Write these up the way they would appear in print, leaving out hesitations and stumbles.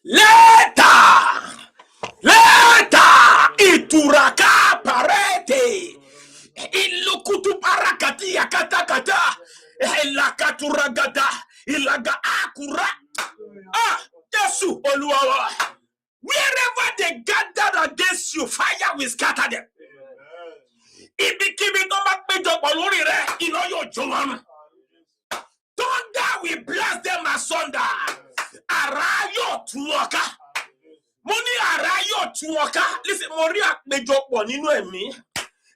Leta ituraka parete ilukutu parakati yakata kata elakaturagada ilaga akura Jesu Oluwa. Wherever they gathered against you, fire will scatter them. Ibikibi tó bá péjọpọ̀ lórí rẹ̀, iná yóò jó wọn. Thunder will blast them asunder. Ara yóò tú wọn ká. Mo ní ara yóò tú wọn ká. Listen, mo rí àpéjọpọ̀ nínú ẹ̀mí.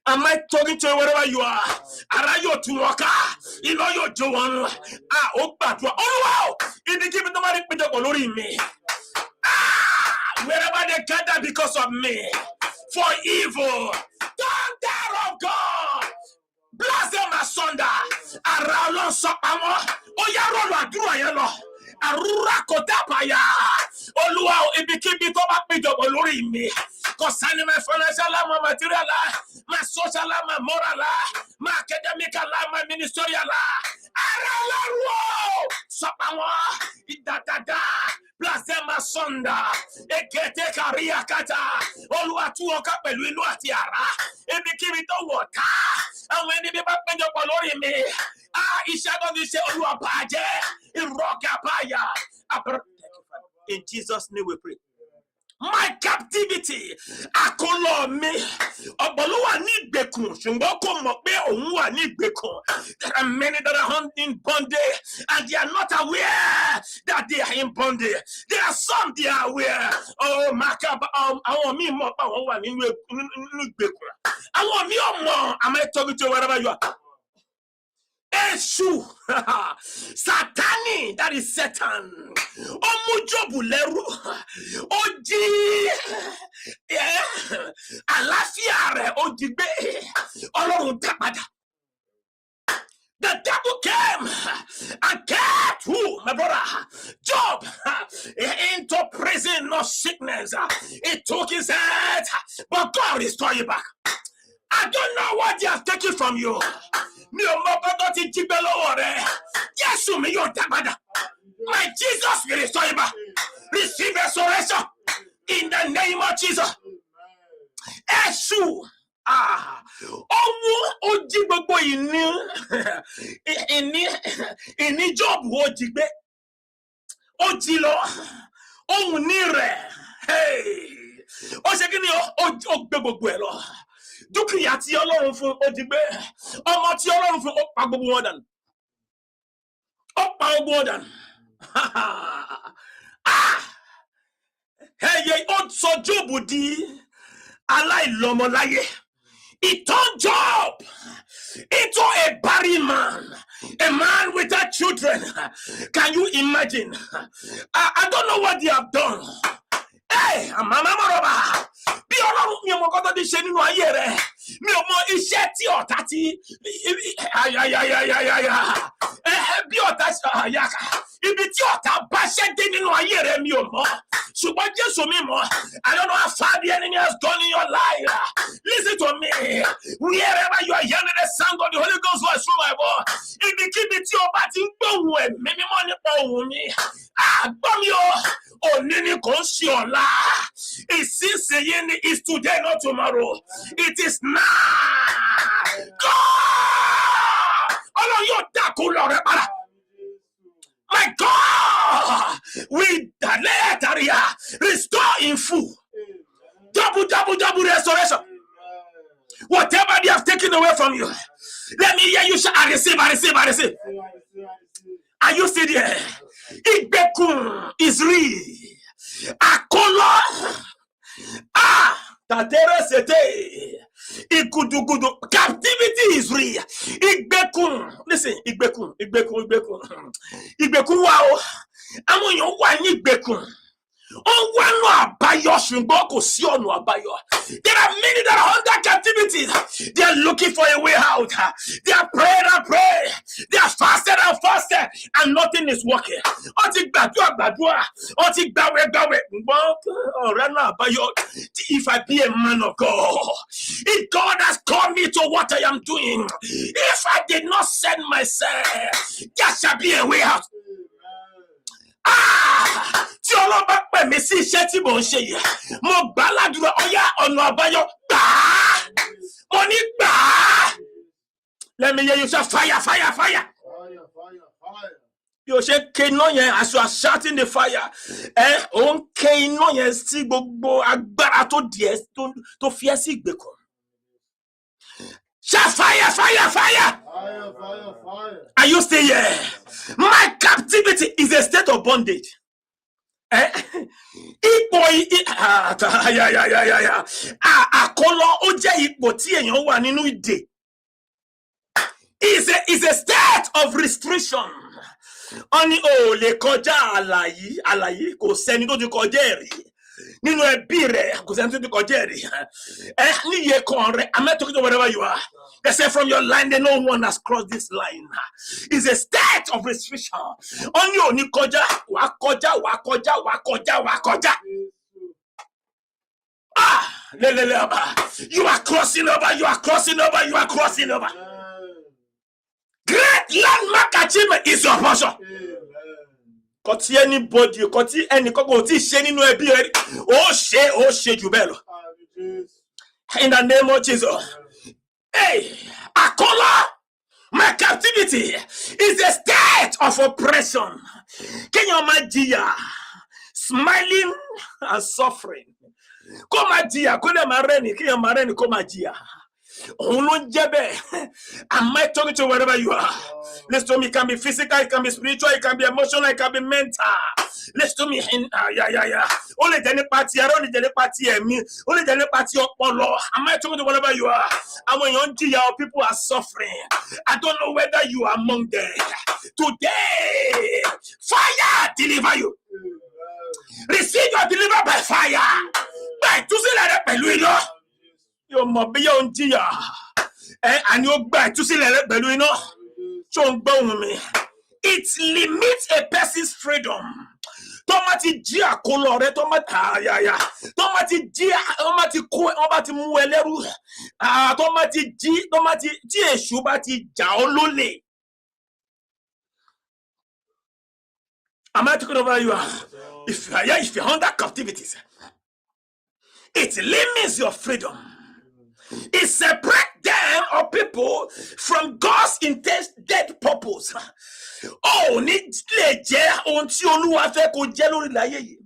Am I talking to you wherever you are? Ara yóò tú wọn ká. Iná yóò jó wọn. Ó gbàdúrà. Olúwa, ibikibi tó bá rí péjọpọ̀ lórí mi. Wherever they gather because of me, for evil, thunder of God, blast them asunder. Ara lọ sọ pamọ́. Ó yá rọ̀lọ́ àdúrà yẹn lọ. Arúra kò dábàáyà. Olúwa ibikíbi tó bá péjọpọ̀ lórí mi. Concerning my financial life, my material life, my social life, my moral life, my academic life, my ministerial life. Ara lọ́rùn sọ pamọ́. Ìdàdàdà. Blast them asunder. Ekete karia kata. Olúwa tú wọn ká pẹ̀lú inú àti àrá. Ibikíbi tó wọ̀ ká. Àwọn ẹni bí bá péjọpọ̀ lórí mi. Iṣẹ́ tó ti ṣe Olúwa bàjẹ́. Ìrọ̀kẹ́ àbáyà. In Jesus' name we pray. My captivity, akolo mi, ọ̀pọ̀lọpọ̀ ní ìgbèkùn, ṣùgbọ́n kò mọ̀ pé òun wà ní ìgbèkùn. There are many that are in bondage, and they are not aware that they are in bondage. There are some they are aware. Oh, Makaba, àwọn mi mọ̀ pé àwọn wà nínú ìgbèkùn. Àwọn mi ò mọ̀. Am I talking to you wherever you are? Eshu, Satani, that is Satan. Omujobu leru, oji, àlàáfíà rẹ̀ ojigbe, Ọlọ́run dá padà. The devil came and kept who, my brother, Job, into prison of sickness. He took his head, but God restored you back. I don't know what they have taken from you. Mi ò mọ̀ bọ́tọ̀ ti jí gbé lọ́wọ́ rẹ̀. Jésù mi yóò dá padà. My Jesus will restore you back. Receive restoration in the name of Jesus. Èṣù. Ó jí gbogbo ìní Job ó jí gbé. Ó jí lọ. Ohun ní rẹ̀. Ó ṣe kí ni ó gbé gbogbo ẹ̀ lọ. Dúkìá tí Ọlọ́run fún ó jí gbé. Ọmọ tí Ọlọ́run fún ó pa gbogbo wọn dànù. Ó pa gbogbo wọn dànù. Ẹyẹ ó sọ Jóòbù di aláìlọ́mọláyé. He turned Job into a barren man, a man without children. Can you imagine? I don't know what they have done. Hey, Mama Moroba. Bí Ọlọ́run mi ò mọ̀ kọ́tọ́ ti ṣe nínú ayé rẹ̀. Mi ò mọ̀ iṣẹ́ tí ọ̀tá ti bí ọ̀tá ibi tí ọ̀tá bá ṣẹ́ dé nínú ayé rẹ̀ mi ò mọ̀. Ṣùgbọ́n Jésù mi mọ̀. I don't know how far the enemy has gone in your life. Listen to me. Wherever you are hearing the sound of the Holy Ghost voice through my voice. Ibikíbi tí o bá ti ń gbóhùn ẹ̀mí mímọ́ nípa ohùn mi. Gbọ́ mi o. Òní ni kò ń ṣe ọ̀la. Ìsinsìnyí is today, not tomorrow. It is now. God! Ọlọ́run yóò dákú lọ rẹ padà. My God, we restore in full. Double restoration. Whatever they have taken away from you, let me hear you shout, I receive. Are you still there? Ìgbèkùn is real. Akolo. Tatere sete. Igudugudu. Captivity is real. Ìgbèkùn. Listen, ìgbèkùn. Ìgbèkùn wà o. Àwọn èèyàn wà ní ìgbèkùn. There are many that are under captivity. They are looking for a way out. They are praying and praying. They are fasted and fasted, and nothing is working. If I be a man of God, if God has called me to what I am doing, if I did not send myself, there shall be a way out. Tí Ọlọ́run bá pè ẹ̀mí sí iṣẹ́ tí mò ń ṣe yìí. Mo gbà ládùúrà ọ̀yá ọ̀nà àbáyọ gbà á. Mo ní gbà á. Let me hear you shout fire, fire, fire. Bí o ṣe ké iná yẹn, as you are shouting the fire, ó ń ké iná yẹn sí gbogbo agbára tó díẹ̀ tó fi ẹ́ sí ìgbèkùn. Shout fire, fire, fire. Fire, fire, fire. Are you still here? My captivity is a state of bondage. Ipò àkólọ ó jẹ́ ipò tí èèyàn wà nínú ìdè. Is a state of restriction. Ó ní o lè kọjá àlàyé kò sẹ́ni tó ti kọjá ẹ̀rí. Nínú ẹbí rẹ̀ kò sẹ́ni tó ti kọjá ẹ̀rí. Níye kan rẹ̀, I'm not talking to whatever you are. They say from your line, they no one has crossed this line. It's a state of restriction. Ó ní òní kọjá, wà kọjá. You are crossing over. Great landmark achievement is your portion. Kò tí anybody, kò tí ẹnìkan kò tí ṣe nínú ẹbí rẹ̀, ó ṣe jù bẹ́ẹ̀ lọ. In the name of Jesus. Hey, Akola, my captivity is a state of oppression. Can you imagine smiling and suffering? Come on, dear, come on, dear. Am I talking to wherever you are? Listen to me. It can be physical, it can be spiritual, it can be emotional, it can be mental. Listen to me. Only the party, only the party of. Am I talking to wherever you are? And when your people are suffering, I don't know whether you are among them. Today, fire deliver you. Receive your deliver by fire. By to see that Peluino. Your mobile on Gia. And you back to see that Peluino. It limits a person's freedom. Tomati Gia colore, tomati Gia, tomati mueleru, tomati Gia shubati jaolole. Am I talking about you? If you're under captivities, it limits your freedom. It separates them or people from God's intended purpose. Oh, ní lè jẹ́ ohun tí Olúwa fẹ́ kó jẹ́ lórí láyé yìí.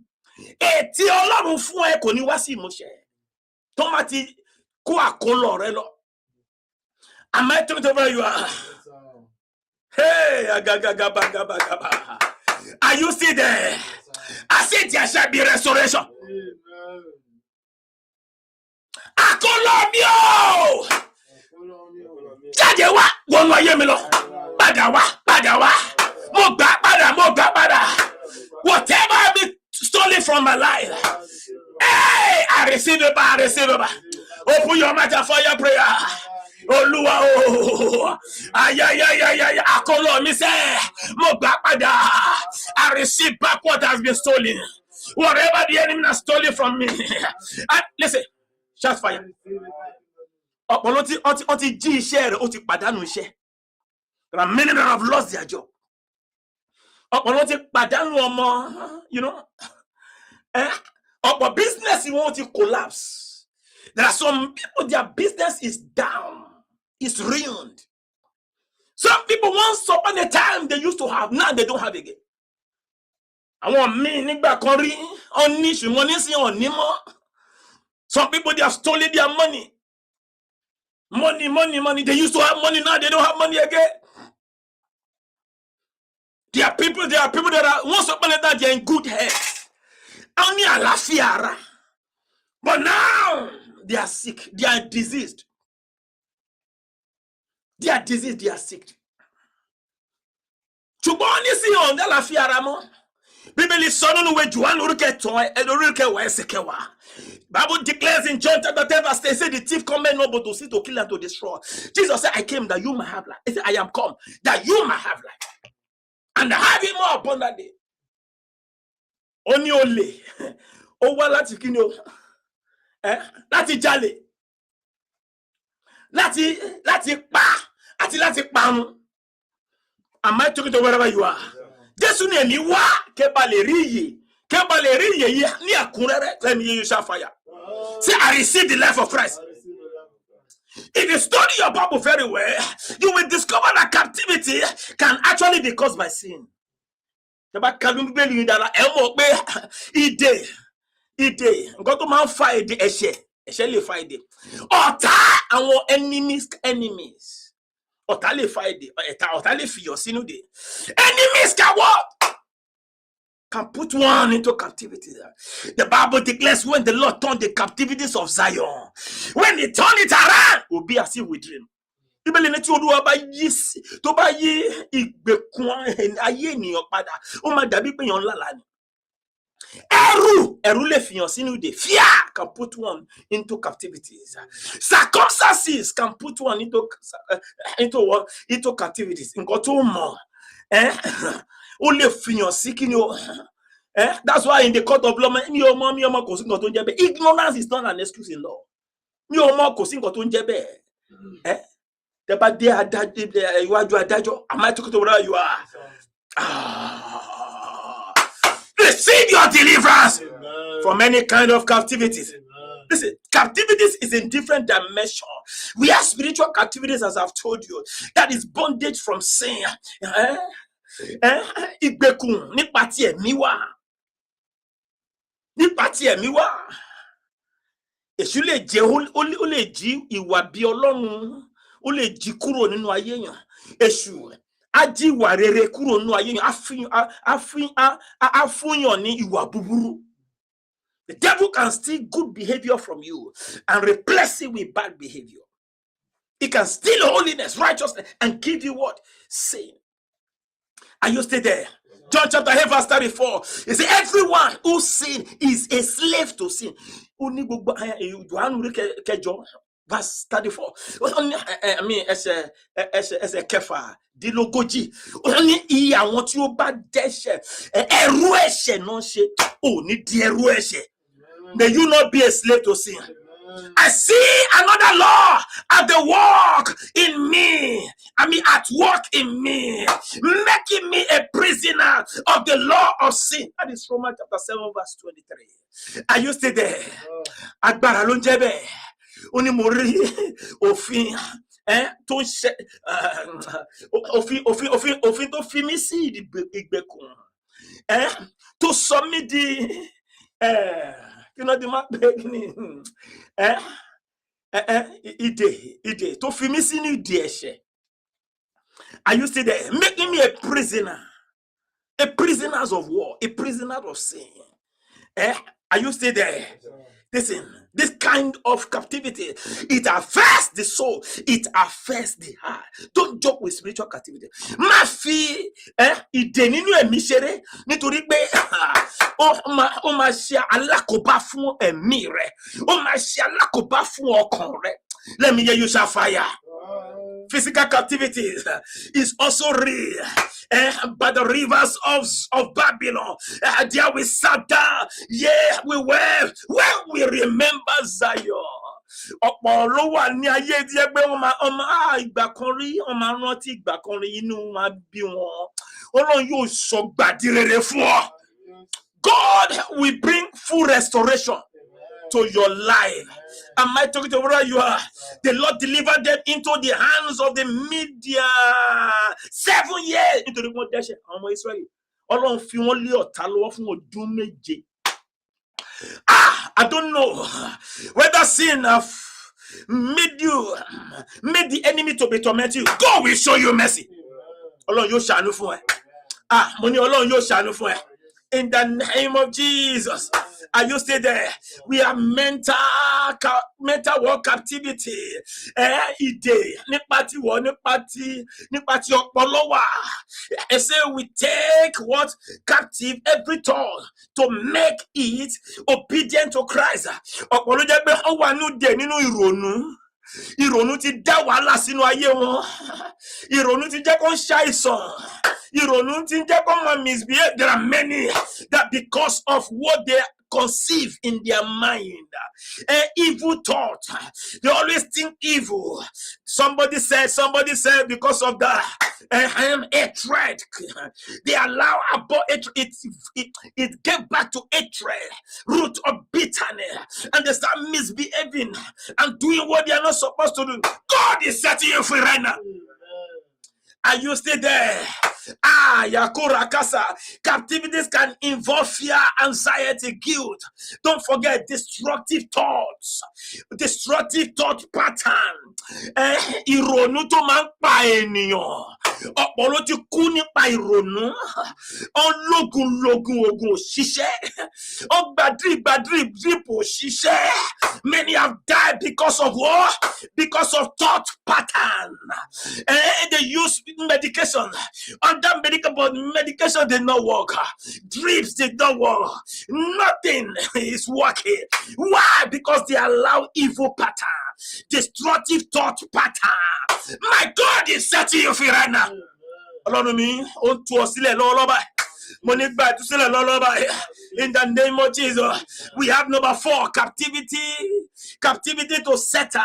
Ètí Ọlọ́run fún ẹ kò ní wá sí ìmúṣẹ. Tó má ti kó àkólọ rẹ lọ. Am I talking about you? Hey, agagagabagabagaba. Are you still there? I said there shall be restoration. Akolomio! Jáde wá, wọnú ayé mi lọ. Padà wá. Mo gbà padà. Whatever I've been stolen from my life. Hey, I receive it back. Open your mouth for your prayer. Olúwa o. Akolo mi say, mo gbà padà. I receive back what has been stolen. Whatever the enemy has stolen from me. And listen, shout fire. Ọ̀pọ̀lọpọ̀ ti jí iṣẹ́ rẹ̀, ó ti pàdánù iṣẹ́. There are many that have lost their job. Ọ̀pọ̀lọpọ̀ ti pàdánù ọmọ, you know. Ọ̀pọ̀ business wọ́n ti collapse. There are some people, their business is down. It's ruined. Some people once upon a time they used to have, now they don't have again. Àwọn míì nígbà kan rí, wọ́n ní ṣùgbọ́n nísìnyí wọ́n ní mọ́. Some people, they have stolen their money. Money. They used to have money, now they don't have money again. There are people that are once upon a time they're in good health. Only àlàáfíà. But now they are sick, they are diseased. They are sick. Ṣùgbọ́n nísìnyí ọ̀ndẹ́ àlàáfíà mọ́. Bíbélì sọ nínú ìwé Jòhánù orí kẹwàá ẹsẹ̀ kẹwàá. Bible declares in John chapter 10 verse 10, say the thief cometh not but to steal, to kill, and to destroy. Jesus said, I came that you might have life. He said, I am come that you might have life. And have it more abundantly. Oni ole. O wá láti kíni o. Láti jalè. Láti pa. Àti láti parun. Am I talking to wherever you are? Jésù ní èmi wá kẹ́ bá lè rí ìyè Let me hear you shout fire. Say, I receive the life of Christ. If you study your Bible very well, you will discover that captivity can actually be caused by sin. God to man fight the enemies. Enemies can what? Can put one into captivity. The Bible declares when the Lord turned the captivities of Zion, when he turned it around, it will be as if we dream. Fear can put one into captivities. Circumstances can put one into captivities. That's why in the court of law, ignorance is not an excuse in law. Am I talking to where you are? Receive your deliverance from any kind of captivities. Listen, captivities is in different dimension. We have spiritual captivities, as I've told you, that is bondage from sin. Èṣù lè jẹ́ ó lè jí ìwà bí Ọlọ́run, ó lè jí kúrò nínú ayé yàn. Èṣù á jí ìwà rere kúrò nínú ayé yàn, á fúnyàn ní ìwà búburú. The devil can steal good behavior from you and replace it with bad behavior. He can steal holiness, righteousness, and give you what? Sin. Are you still there? John chapter 8 verse 34. He said, everyone who sin is a slave to sin. Verse 34. I mean, as a kefa, dilogoji. Only I want you bad deshe. Erueshe no she. Oh, ni di erueshe. May you not be a slave to sin. I see another law at the work in me. I mean, at work in me, making me a prisoner of the law of sin. That is Romans chapter 7, verse 23. Are you still there? Agbára ló ń jẹ́ bẹ́ẹ̀. Ó ní mo rí òfin tó ṣe òfin tó fi mí sí ìgbèkùn tó sọ mí di you know the map ide to fi mi sínú ìdè ẹ̀ṣẹ̀. Are you still there? Making me a prisoner of war, a prisoner of sin. Are you still there? Listen, this kind of captivity, it affects the soul, it affects the heart. Don't joke with spiritual captivity. Ma fi ìdè nínú ẹ̀mí ṣeré nítorí pé ó máa ṣe alákòóbá fún ẹ̀mí rẹ̀, ó máa ṣe alákòóbá fún ọkàn rẹ̀. Let me hear you shout fire. Physical captivity is also real. By the rivers of Babylon, there we sat down. Yeah, we were when we remember Zion. Ọ̀pọ̀ ló wà ní ayé tí ẹ pé ọmọ ìgbà kan rí, ọmọ rántí ìgbà kan rí, inú máa bí wọn. Ọlọ́run yóò sọ gbàdí rere fún ọ. God will bring full restoration to your life. Am I talking to where you are? The Lord delivered them into the hands of the media 7 years into the condition of Israel. Ọlọ́run fi wọ́n lé ọ̀tá lọ́wọ́ fún ọdún méje. I don't know whether sin have made the enemy to be tormenting you. God will show you mercy. Ọlọ́run yóò ṣàánú fún ẹ. Mo ní Ọlọ́run yóò ṣàánú fún ẹ. In the name of Jesus. Are you still there? We are mental war captivity. Ide nípa ti wọ nípa ti ọpọlọ wa. I say we take what captive every thought to make it obedient to Christ. Ọpọlọ jẹ́ pé ó wà nínú ìrònú. Ìrònú ti dá wàhálà sínú ayé wọn. Ìrònú ti jẹ́ kó ṣàìsàn. Ìrònú ti jẹ́ kó máa misbehave. There are many that because of what they conceive in their mind evil thought. They always think evil. Somebody said because of that hatred, they allow about it get back to hatred, root of bitterness, and they start misbehaving and doing what they are not supposed to do. God is setting you free right now. Are you still there? Yakura Kasa. Captivities can involve fear, anxiety, guilt. Don't forget destructive thought pattern. Ìrònú tó máa ń pa ènìyàn. Ọ̀pọ̀ ló ti kú nípa ìrònú. Ológun ogun òṣìṣẹ́. Drip òṣìṣẹ́. Many have died because of what? Because of thought pattern. They use medication. Under medication did not work. Drips did not work. Nothing is working. Why? Because they allow evil pattern, destructive thought pattern. My God is setting you free right now. In the name of Jesus, we have number 4, captivity to Satan.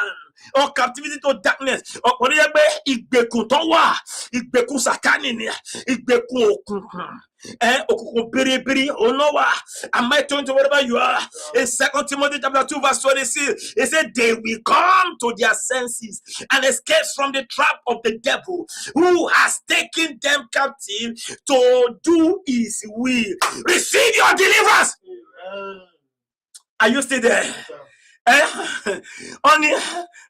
Or captivity to darkness. Or ìgbèkùn tó wà, ìgbèkùn Sátánì ni, ìgbèkùn òkùnkùn. Òkùnkùn biribiri onowa. Am I telling you whatever you are? In 2 Timothy chapter 2 verse 26, it said they will come to their senses and escape from the trap of the devil, who has taken them captive to do his will. Receive your deliverance. Are you still there? Only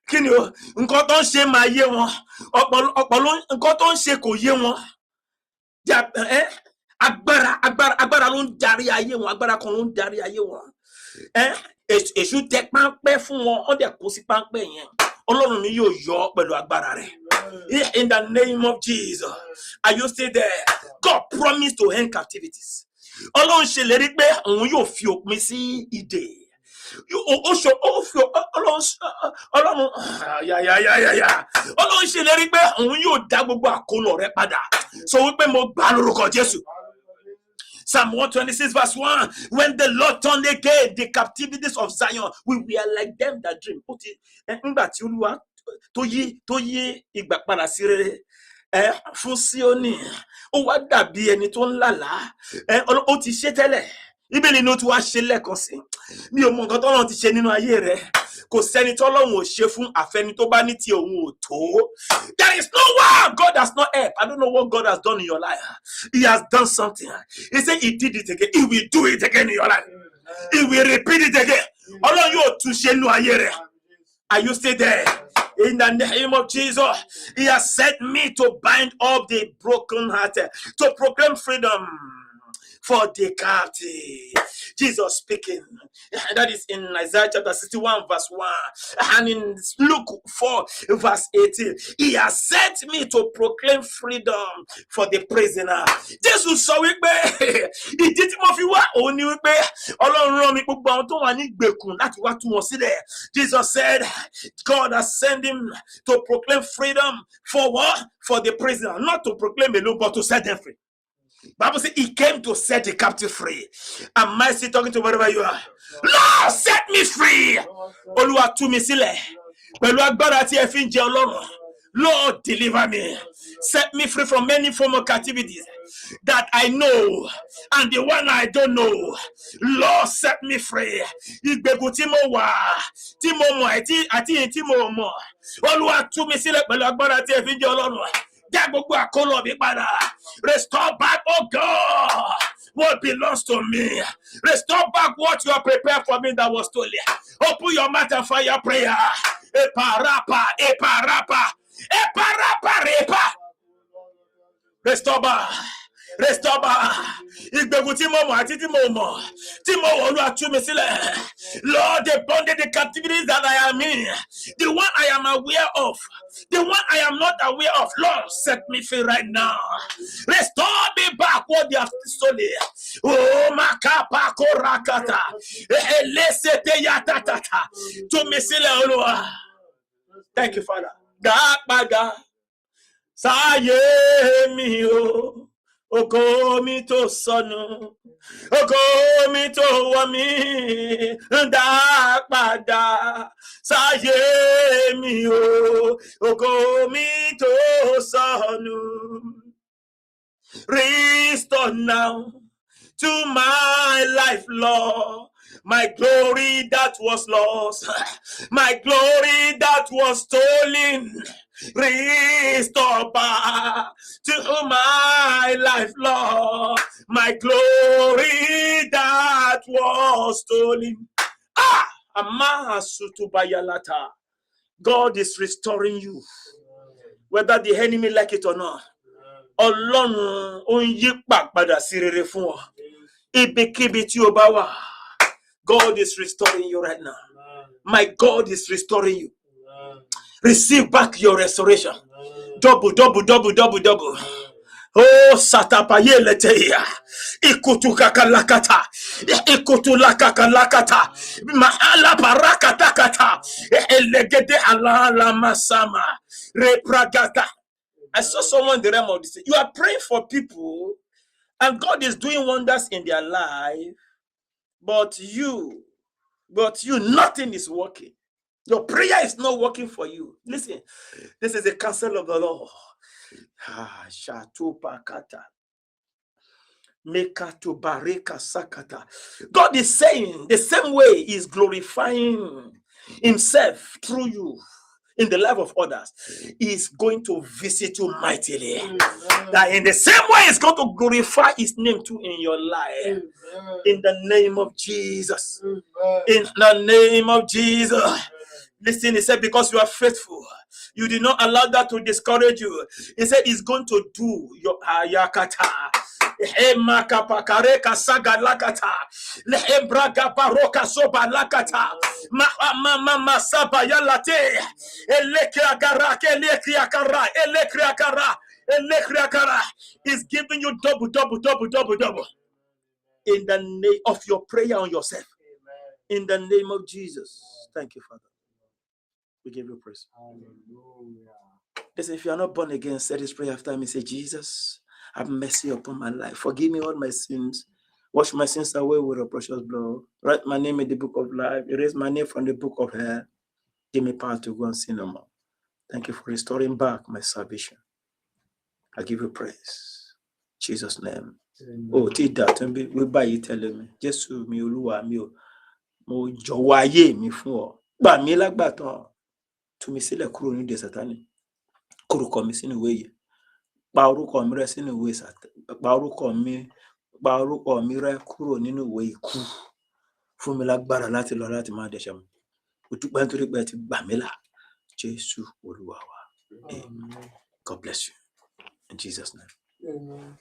kí ni o nǹkan tó ń ṣe máa yé wọn ọ̀pọ̀ nǹkan tó ń ṣe kò yé wọn agbára ló ń darí ayé wọn agbára kan ló ń darí ayé wọn èṣù tẹ páńpẹ́ fún wọn ó dẹ̀ kó sí páńpẹ́ yẹn Ọlọ́run ni yóò yọ pẹ̀lú agbára rẹ̀. In the name of Jesus. Are you still there? God promised to end captivities. Ọlọ́run ṣèlérí pé òun yóò fi òpin sí ìdè. Ọlọ́run ṣèlérí pé òun yóò dá gbogbo àkólọ rẹ padà. So wípé mo gbà lórúkọ Jésù. Psalm 126 verse 1. When the Lord turned again the captivities of Zion, we were like them that dream. Nígbà tí Olúwa tó yí ìgbà padà sí rere fún Síónì, ó wá dàbí ẹni tó ń lálàá. Ó ti ṣe tẹ́lẹ̀. Ibẹ̀ ni ó ti wá ṣe lẹ́ẹ̀kan sí. Mi ò mọ nǹkan t'Ọlọ́run ti ṣe nínú ayé rẹ. Kò sẹ́ni t'Ọlọ́run ò ṣe fún àfẹ́ni tó bá ní tí òun ò tó. There is no one God has not helped. I don't know what God has done in your life. He has done something. He said he did it again. He will do it again in your life. He will repeat it again. Ọlọ́run yóò tún ṣe nínú ayé rẹ. Are you still there? In the name of Jesus, he has sent me to bind up the brokenhearted, to proclaim freedom for the captive. Jesus speaking. That is in Isaiah chapter 61 verse 1. And in Luke 4 verse 18. He has sent me to proclaim freedom for the prisoner. Jesus sọ wípé ìdí tí mo fi wá òun ni wípé Ọlọ́run rán mi gbogbo àwọn tó wà ní ìgbèkùn láti wá tú wọn sílẹ̀. Jesus said God has sent him to proclaim freedom for what? For the prisoner. Not to proclaim alone, but to set them free. Bible says he came to set the captive free. Am I still talking to wherever you are? Lord, set me free. Olúwa tú mi sílẹ̀. Pẹ̀lú agbára tí ẹ fi ń jẹ Ọlọ́run. Lord, deliver me. Set me free from any form of captivities that I know and the one I don't know. Lord, set me free. Ìgbèkùn tí mo wà, tí mo mọ̀ àti tí mo mọ̀. Olúwa tú mi sílẹ̀ pẹ̀lú agbára tí ẹ fi ń jẹ Ọlọ́run. Restore back, oh God, what belongs to me. Restore back what you are prepared for me that was stolen. Open your mouth and fire prayer. Eparapa, eparapa, eparapa, repa. Restore back. Restore back. Ìgbèkùn tí mo mọ̀ àti tí mo mọ̀. Tí mo wọ̀ Olúwa tú mi sílẹ̀. Lord, the bondage, the captivities that I am in, the one I am aware of, the one I am not aware of, Lord, set me free right now. Restore me back what they have stolen. Oh, makapa korakata. Lesete yatatata. Tú mi sílẹ̀ Olúwa. Thank you, Father. Dá padà sáyé mi o. Ògo mi tó sọnù, ògo mi tó wọ̀ mí, dá padà sáyé mi o. Ògo mi tó sọnù. Restore now to my life, Lord. My glory that was lost, my glory that was stolen, restore back to my life, Lord. My glory that was stolen. Amasutubayalata. God is restoring you, whether the enemy like it or not. Ọlọ́run ó ń yí padà sí rere fún ọ. Ibikíbi tí o bá wà, God is restoring you right now. My God is restoring you. Receive back your restoration. Double, double, double, double, double. Oh, satapaye leteya. Ikutu kakalakata. Ikutu lakakalakata. Mahala barakatakata. Elegede ala masama. Repragata. I saw someone in the realm of this. You are praying for people, and God is doing wonders in their life, but you, nothing is working. Your prayer is not working for you. Listen, this is the counsel of the Lord. God is saying the same way He's glorifying Himself through you in the life of others, He's going to visit you mightily. That in the same way He's going to glorify His name too in your life. In the name of Jesus. In the name of Jesus. Listen, He said, because you are faithful, you did not allow that to discourage you. He said He's going to do your ayakata. Makapakareka sagalakata. Lehebraga baroka soba lakata. Mama saba yalate. Elekriakara, elekriakara, elekriakara, elekriakara. Is giving you double, double, double, double, double. In the name of your prayer on yourself. In the name of Jesus. Thank you, Father. We give you praise. Hallelujah. Listen, if you are not born again, say this prayer after me. Say, Jesus, have mercy upon my life. Forgive me all my sins. Wash my sins away with your precious blood. Write my name in the book of life. Erase my name from the book of hell. Give me power to go and sin no more. Thank you for restoring back my salvation. I give you praise. In Jesus' name. Amen. Oh, take that and we buy you telling me. Jesus, mi Olúwa mi o. Mo jọ̀wọ́ ayé mi fún ọ. Gbà mí lágbàtàn. Tú mi sílẹ̀ kúrò ní ìdè Sátánì. Kórúkọ mi sínú ìwé yìí. Pa orúkọ mi rẹ́ sínú ìwé Sátánì. Pa orúkọ mi rẹ́ kúrò nínú ìwé ikú. Fún mi lágbára láti lọ láti máa dẹ̀ṣẹ̀ mọ́. Mo dúpẹ́ nítorí pé ẹ ti gbà mí là. Jésù Olúwa wa. Amen. God bless you. In Jesus' name. Amen.